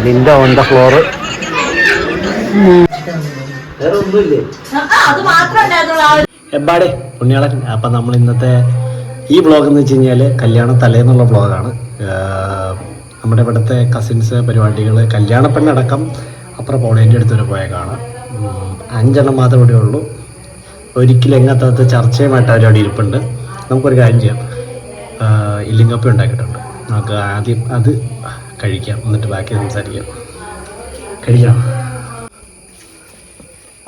നിന്റെ on the floor. വേറെ ഒന്നുമില്ലേ എമ്പാടെ പുണ്യാളൻ. അപ്പം നമ്മൾ ഇന്നത്തെ ഈ വ്ളോഗ് എന്ന് വെച്ച് കഴിഞ്ഞാൽ കല്യാണം തലേന്നുള്ള വ്ളോഗാണ്. നമ്മുടെ ഇവിടുത്തെ കസിൻസ് പരിപാടികൾ കല്യാണപ്പെണ്ണടക്കം അപ്പുറം പോളേൻ്റെ അടുത്തൊരു പോയേക്കാണ്. 5 എണ്ണം മാത്രമേ ഇവിടെ ഉള്ളൂ. ഒരിക്കലും എങ്ങനത്തെ ചർച്ചയുമായിട്ട് അവരവിടെ ഇരിപ്പുണ്ട്. നമുക്കൊരു കാര്യം ചെയ്യാം, ഇല്ലിങ്കപ്പ ഉണ്ടാക്കിയിട്ടുണ്ട്. നമുക്ക് ആദ്യം അത് കഴിക്കാം, എന്നിട്ട് ബാക്കി സംസാരിക്കാം. കഴിക്കാം.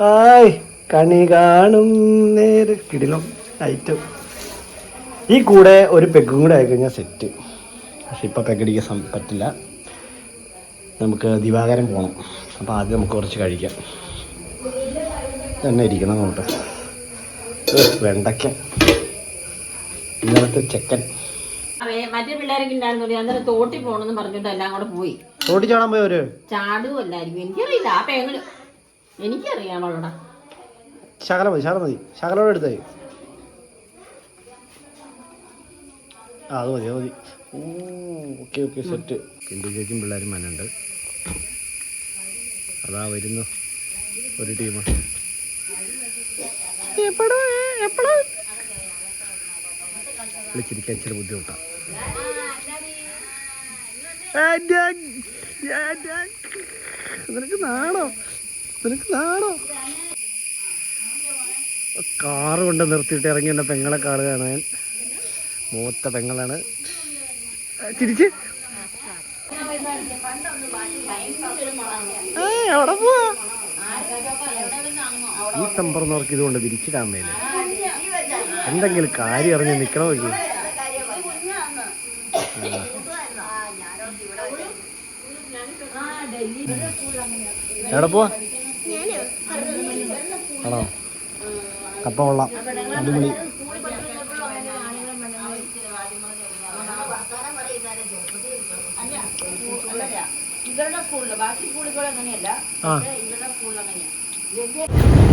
ഹായ്, കണി കാണും നേര് കിടിലം ഐറ്റം. ഈ കൂടെ ഒരു പെഗും കൂടെ ആയിക്കഴിഞ്ഞാൽ സെറ്റ്. പക്ഷെ ഇപ്പം പെഗടിക്കാൻ പറ്റില്ല. നമുക്ക് ദിവാകരം പോകണം. അപ്പോൾ ആദ്യം നമുക്ക് കുറച്ച് കഴിക്കാം. തന്നെ ഇരിക്കണം അങ്ങോട്ട്. വെണ്ടയ്ക്ക ഇന്നലത്തെ ചെക്കൻ. മറ്റേ പിള്ളേരൊക്കെ ഉണ്ടായിരുന്നു. തോട്ടി പോണെന്ന് പറഞ്ഞിട്ട് എല്ലാം കൂടെ പോയി. തോട്ടി ചാടാൻ പോയവര് ചാടുമല്ലായിരിക്കും, എനിക്കറിയില്ല. ആ പേങ്ങല് എനിക്കറിയാം. അവളോടാ ശകലം മതി. ശകലോടെ എടുത്തായി. അത് മതി. Okay set. കിണ്ടി ചേച്ചിയും പിള്ളേരും മനുണ്ട്. അതാ വരുന്നു ഒരു ടീം. വിളിച്ചിരിക്കാൻ ഇച്ചിരി ബുദ്ധിമുട്ടാണ്. നിനക്ക് നാണോ? കാറ് കൊണ്ട് നിർത്തിയിട്ട് ഇറങ്ങി എൻ്റെ പെങ്ങളെ കാണുകയാണ് ഞാൻ. മൂത്ത പെങ്ങളാണ്. ചിരിച്ച് എവിടെ പോവാ? ഈ തമ്പറന്നവർക്ക് ഇതുകൊണ്ട് വിരിച്ചിടാൻ മേലെ എന്തെങ്കിലും കാര്യം അറിഞ്ഞ് നിക്കണമൊക്കെ. എവിടെ പോവാ? ആണോ? കപ്പ കൊള്ളാം, അടിപൊളി.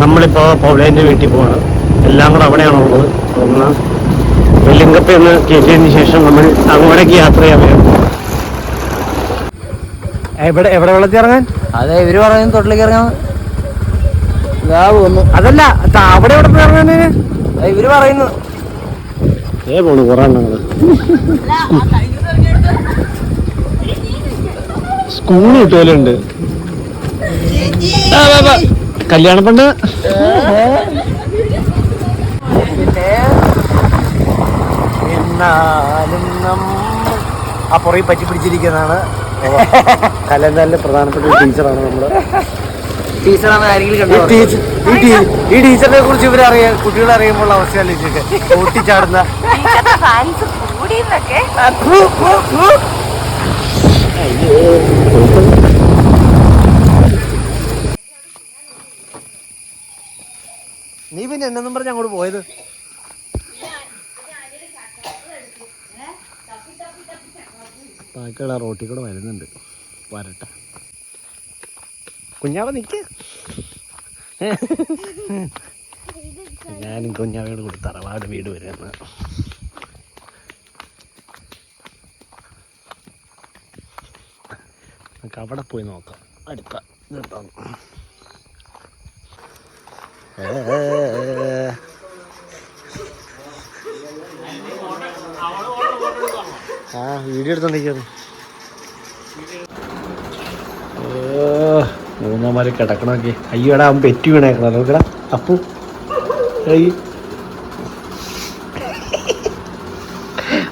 നമ്മളിപ്പോ പൗലേന്റെ വീട്ടിൽ പോവാണ്. എല്ലാം കൂടെ അവിടെയാണുള്ളത്. ഒന്ന് വെല്ലിങ്കപ്പയെന്ന് കയറ്റിയതിന് ശേഷം നമ്മൾ അങ്ങോട്ടേക്ക് യാത്ര ചെയ്യാൻ വരും. എവിടെ വെള്ളത്തിൽ ഇറങ്ങാൻ? അതെ, ഇവര് പറയുന്നത് തൊട്ടിലേക്ക് ഇറങ്ങാൻ. അതല്ല, അവിടെ എവിടെ പോയി ഇറങ്ങാന് ഇവര് പറയുന്നു. പോണു കൊറേ സ്കൂൾ കിട്ടുമല്ലുണ്ട്. കല്യാണ പെണ്ണ് എന്നാലും ആ പുറകെ പറ്റി പിടിച്ചിരിക്കുന്നതാണ് കലന്റെ പ്രധാനപ്പെട്ട ടീച്ചറാണ് നമ്മള്. ഈ ടീച്ചറിനെ കുറിച്ച് ഇവരറിയാം, കുട്ടികളെ അറിയുമ്പോൾ അവസ്ഥയല്ലിട്ട് ഓട്ടിച്ചാടുന്ന. നീ പിന്നെ എന്നെന്നും പറഞ്ഞ് അങ്ങോട്ട് പോയത്? ബാക്കിയുള്ള റോട്ടിൽ കൂടെ വരുന്നുണ്ട്. വരട്ടെ. കുഞ്ഞാവ നിക്ക്. ഞാനും കുഞ്ഞാവയോട് കൂടി തറവാട് വീട് വരുന്ന. നമുക്ക് അവിടെ പോയി നോക്കാം. അടുത്ത വീഡിയോ എടുത്തോണ്ടിരിക്കുന്നു. മൂന്നാമാര് കിടക്കണമൊക്കെ. അയ്യോടാ, അവൻ പെറ്റി വീണേക്കണോ നോക്കടാ. അപ്പു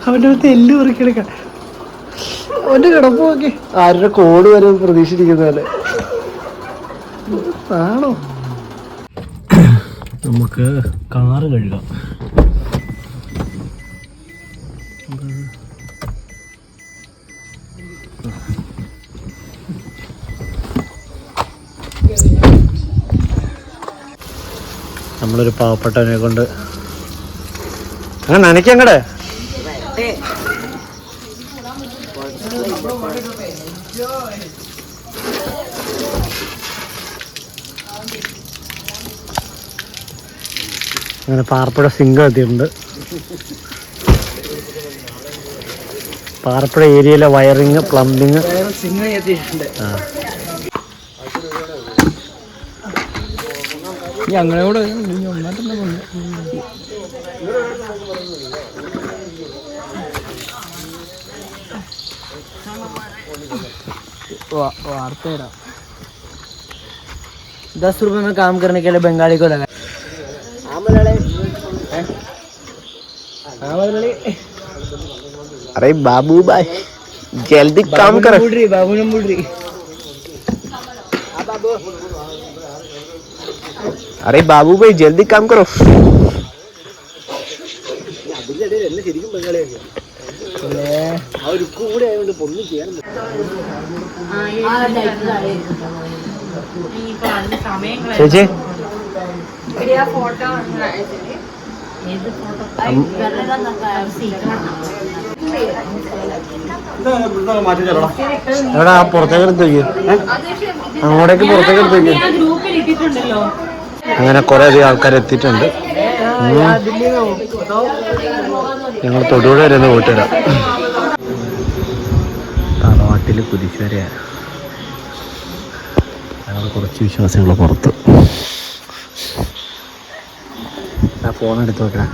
അവൻ്റെ അടുത്ത് എല്ല് പറിക്കിടക്ക. അവൻ്റെ കിടപ്പ് നോക്കി. ആരുടെ കോഡ് വരെ പ്രതീക്ഷിച്ചിരിക്കുന്ന പോലെ ആണോ? നമുക്ക് കാറ് കഴുകാം. നമ്മളൊരു പാവപ്പെട്ടവനെ കൊണ്ട് അങ്ങനെ നനയ്ക്കങ്ങടെ. അങ്ങനെ പാർപ്പുഴ സിംഗം എത്തിയിട്ടുണ്ട്. പാറപ്പുഴ ഏരിയയിലെ വയറിങ് പ്ലംബിങ് ഞങ്ങളോട് वार्ता 10 रुपए में काम करने के लिए बंगाली को लगा। अरे बाबू भाई जल्दी काम कर। बाबू ने मुड़ रही। अरे बाबू भाई जल्दी काम करो। ചേച്ചി എടാ പുറത്തേക്ക് എടുത്ത് വയ്ക്കും, അങ്ങോട്ടേക്ക് പുറത്തേക്ക് എടുത്ത് വയ്ക്കും. അങ്ങനെ കുറെ അധികം ആൾക്കാർ എത്തിയിട്ടുണ്ട്. ഞങ്ങൾ തൊടുപുഴ വരെ ഒന്ന് പോയിട്ട് വരാം. തറവാട്ടിൽ കുരിശുവരെയാണ്. ഞങ്ങൾ കുറച്ച് വിശ്വാസികൾ പുറത്ത്. ഫോൺ എടുത്ത് നോക്കാം.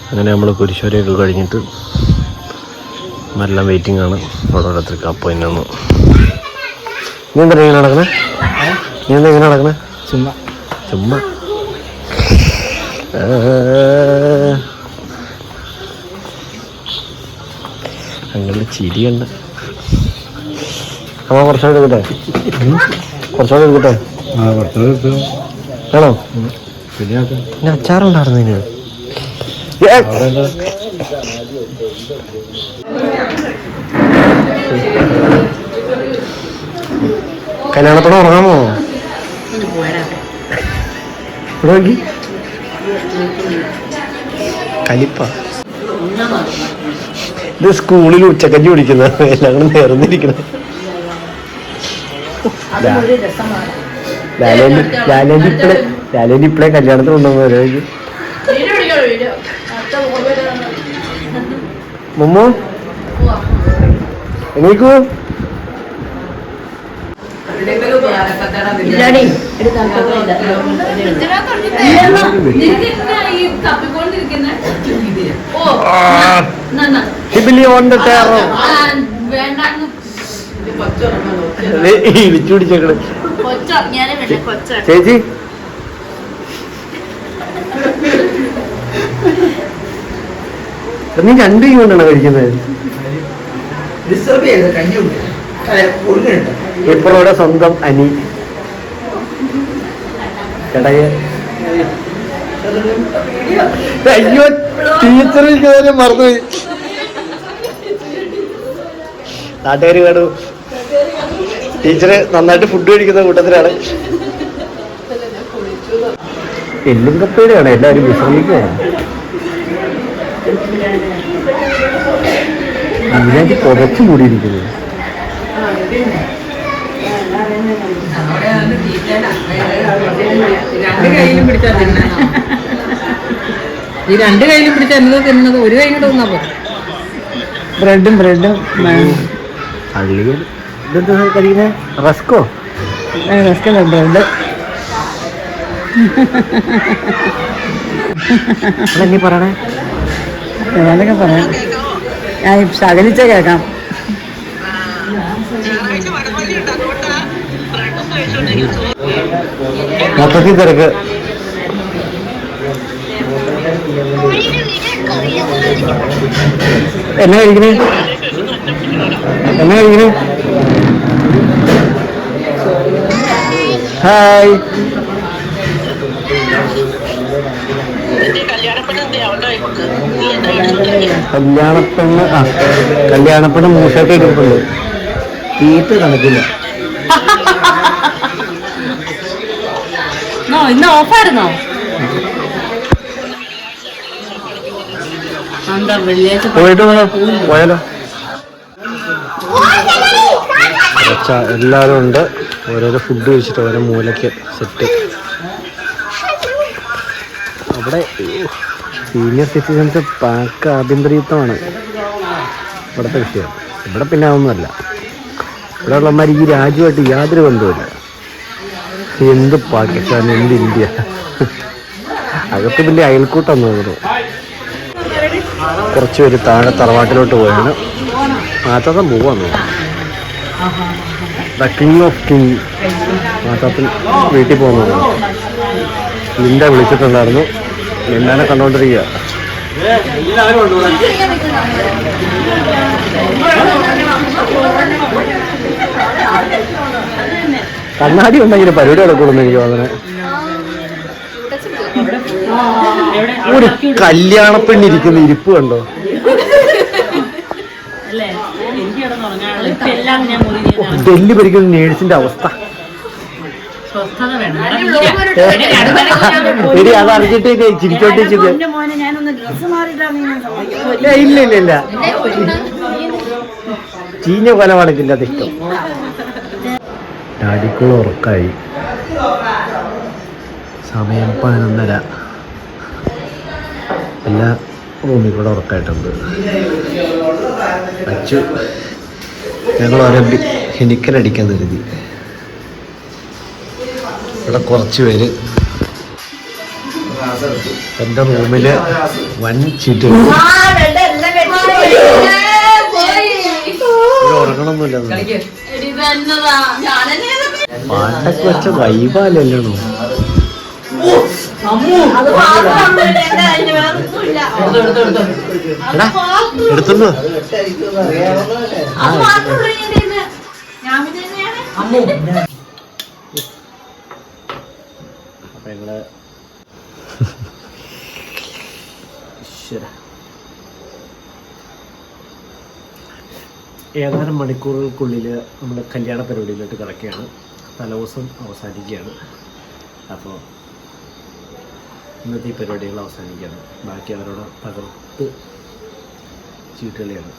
അങ്ങനെ നമ്മൾ കുരിശുവരെയൊക്കെ കഴിഞ്ഞിട്ട് നല്ല വെയിറ്റിംഗ് ആണ്. ഓരോരുത്തർക്ക് അപ്പോയിൻ്റ് ആണ്. നീ എന്താ ഇങ്ങനെ നടക്കണേ? നീ എന്താ ഇങ്ങനെ നടക്കണേ? ചുമ്മാ ചുമ്മാ അങ്ങനെ ചിരിയുണ്ട്. അമ്മ കുറച്ചുകൂടെ എടുക്കട്ടെ? കുറച്ചുകൂടെ എടുക്കട്ടെ? ആണോ? പിന്നെ അച്ചാറുണ്ടായിരുന്നു ഇതിന്. കല്യാണത്തോടെ ഉറങ്ങാമോ? ഇവിടെ നോക്കി കലിപ്പ. ഇത് സ്കൂളിൽ ഉച്ചക്കഞ്ഞി കുടിക്കുന്നത് എല്ലാം കൂടെ നേർന്നിരിക്കണം. ലാലേന്റെ ഇപ്പഴേ കല്യാണത്തിന് കൊണ്ടുവന്നു. മുമ്മു എണീക്കൂ. ഇടിച്ചുപിടിച്ചേക്കണ് ചേച്ചി. നീ രണ്ട് കൈ കൊണ്ടാണ് കഴിക്കുന്നത്. ഇപ്പറോടെ സ്വന്തം അനി കടയെ. അയ്യോ ടീച്ചറിൽ കയറി മറന്നുപോയി. നാട്ടുകാർ കാണൂ. ടീച്ചറ് നന്നായിട്ട് ഫുഡ് കഴിക്കുന്ന കൂട്ടത്തിലാണ്. എല്ലും കപ്പയുടെയാണ് എല്ലാവരും വിശ്രമിക്കുകയാണ്. ഇതിനകത്ത് പുതച്ചു കൂടിയിരിക്കുന്നത്. ഈ രണ്ട് കയ്യിലും പിടിച്ച എന്നത് തിന്നത് ഒരു കൈ കൊണ്ട് തിന്നാ പോലെ. ബ്രെഡും പള്ളികൾ ഇതെന്താ കഴിക്കുന്നത്? റസ്കോ? റസ്കല്ല, ബ്രെഡ്. നീ പറയണേ? ഞാനൊക്കെ പറയാം. ഞാൻ ശകലിച്ച കേൾക്കാം. മൊത്തത്തിൽ തിരക്ക്. എന്നെ കഴിക്കണേ? ഹായ്. കല്യാണപ്പെണ്ണ് മൂഷൊക്കെ ഇരിപ്പുണ്ട്. തീറ്റ കണക്കില്ല. ഇന്ന് ഓഫായിരുന്നോ? പോയാലോ? എല്ലാവരും ഉണ്ട്. ഓരോരോ ഫുഡ് കഴിച്ചിട്ട് ഓരോ മൂലയ്ക്ക് സെറ്റ്. അവിടെ സീനിയർ സിറ്റിസൺസ് പാക്ക് ആഭ്യന്തരീത്വമാണ് ഇവിടുത്തെ വിഷയം. ഇവിടെ പിന്നെ അതൊന്നുമല്ല. ഇവിടെ ഉള്ളമാർ ഈ രാജ്യമായിട്ട് യാതൊരു ബന്ധവുമില്ല. എന്ത് പാകിസ്ഥാൻ, എന്ത് ഇന്ത്യ, അകത്ത് വലിയ അയൽക്കൂട്ടം തോന്നുന്നു. കുറച്ച് പേര് താഴെ തറവാട്ടിലോട്ട് പോയാണ്. മാതാത്തം പോവാന്ന് തോന്നുന്നു. ദ കിങ് ഓഫ് കിങ് മാതാത്തൻ വീട്ടിൽ പോകുന്നു. ലിൻഡ വിളിച്ചിട്ടുണ്ടായിരുന്നു. ലിൻഡാനെ കണ്ടോണ്ടിരിക്കുക. കണ്ണാടി ഉണ്ടെങ്കിൽ പരിപാടി നടക്കുള്ളൂ എനിക്ക് തോന്നണേ. ഒരു കല്യാണ പെണ്ണിരിക്കുന്ന ഇരിപ്പ് കണ്ടോ? ഡൽഹി ഭരിക്കുന്ന നേഴ്സിന്റെ അവസ്ഥ. എടി അത് അറിഞ്ഞിട്ട് ചിരിച്ചോട്ടിച്ചത്. ഇല്ല ഇല്ല ഇല്ല, ചീഞ്ഞ കൊല മടക്കില്ല. അതിഷ്ടം. ഡാഡിക്കുള്ള ഉറക്കായി. സമയം 11:30. എല്ലാ റൂമിൽ കൂടെ ഉറക്കായിട്ടുണ്ട്. അച്ചു ഞങ്ങൾ ഓരോ ഹെനിക്കലടിക്കാൻ കരുതി. ഇവിടെ കുറച്ച് പേര്. എൻ്റെ റൂമിൽ വൻ ചീറ്റ്. ഉറങ്ങണമൊന്നുമില്ല. പാട്ടൊക്കെ വെച്ച വൈബാലല്ലോ. എടുത്തുണ്ടോ? അപ്പൊ ഞങ്ങള് ഏതാനും മണിക്കൂറുകൾക്കുള്ളിൽ നമ്മൾ കല്യാണ പരിപാടിയിലോട്ട് കിടക്കുകയാണ്. തലേദിവസം അവസാനിക്കുകയാണ്. അപ്പോൾ ഇന്നത്തെ ഈ പരിപാടികൾ അവസാനിക്കുകയാണ്. ബാക്കി അവരോട് തകർത്ത് ചീട്ടുകളിയാണ്.